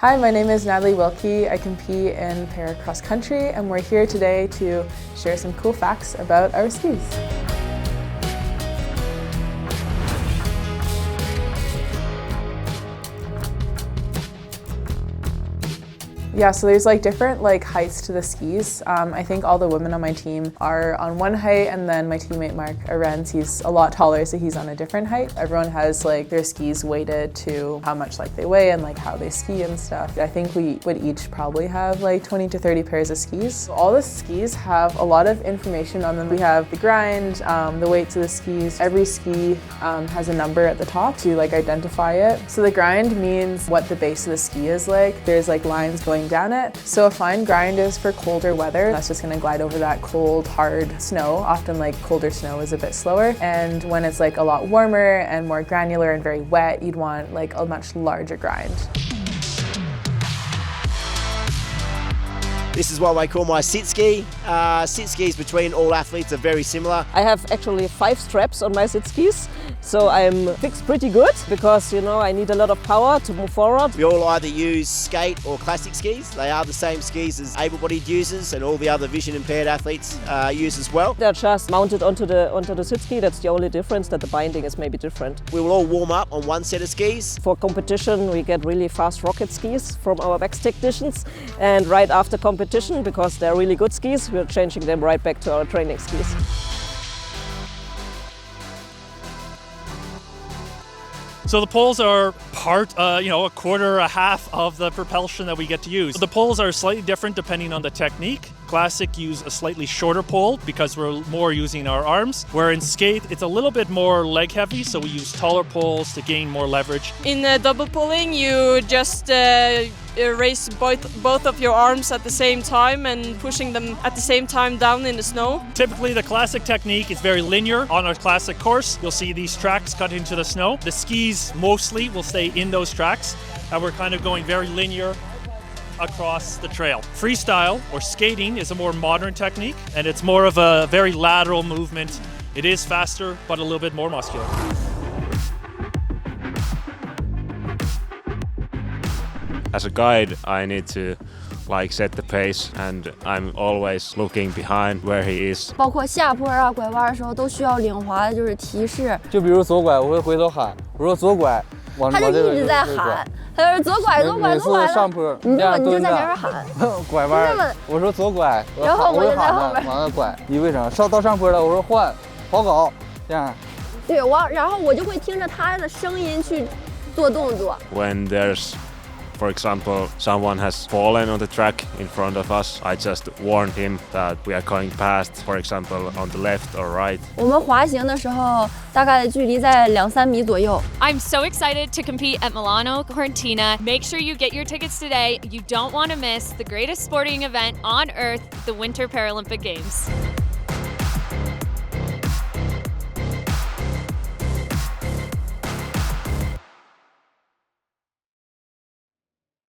Hi, my name is Natalie Wilkie. I compete in Impaired cross country, and we're here today to share some cool facts about our skis. Yeah, so there's different heights to the skis. I think all the women on my team are on one height, and then my teammate Mark Arendz, he's a lot taller, so he's on a different height. Everyone has their skis weighted to how much they weigh and how they ski and stuff. I think we would each probably have 20 to 30 pairs of skis. All the skis have a lot of information on them. We have the grind, the weights of the skis. Every ski has a number at the top to identify it. So the grind means what the base of the ski is like. There's lines going down it. So a fine grind is for colder weather. That's just gonna glide over that cold, hard snow. Often colder snow is a bit slower. And when it's a lot warmer and more granular and very wet, you'd want a much larger grind. This is what I call my sit ski. Sit skis between all athletes are very similar. I have actually 5 straps on my sit skis, so I'm fixed pretty good because I need a lot of power to move forward. We all either use skate or classic skis. They are the same skis as able-bodied users and all the other vision-impaired athletes use as well. They're just mounted onto the sit ski. That's the only difference, that the binding is maybe different. We will all warm up on one set of skis. For competition, we get really fast rocket skis from our Wax technicians, and right after competition, because they're really good skis, we're changing them right back to our training skis. So the poles are part, a quarter, a half of the propulsion that we get to use. The poles are slightly different depending on the technique. Classic use a slightly shorter pole because we're more using our arms, where in skate it's a little bit more leg heavy, so we use taller poles to gain more leverage. In double pulling, you just raise both of your arms at the same time and pushing them at the same time down in the snow. Typically the classic technique is very linear. On our classic course, you'll see these tracks cut into the snow. The skis mostly will stay in those tracks, and we're kind of going very linear across the trail. Freestyle or skating is a more modern technique, and it's more of a very lateral movement. It is faster, but a little bit more muscular. As a guide, I need to set the pace, and I'm always looking behind where he is. 包括下坡啊、拐弯的时候都需要领滑的，提示。就比如左拐，我会回头喊，我说左拐，往这个。他就一直在喊，他就是左拐，左拐，左拐。每次上坡，你就在前面喊。拐弯，我说左拐，然后我就在后面往那拐。你为啥？到上坡了，我说换，好搞，这样。对，然后我就会听着他的声音去做动作。When there's, for example, someone has fallen on the track in front of us, I just warn him that we are going past, for example, on the left or right. 我们滑行的时候，大概的距离在2-3米左右。I'm so excited to compete at Milano, Cortina. Make sure you get your tickets today. You don't want to miss the greatest sporting event on earth, the Winter Paralympic Games.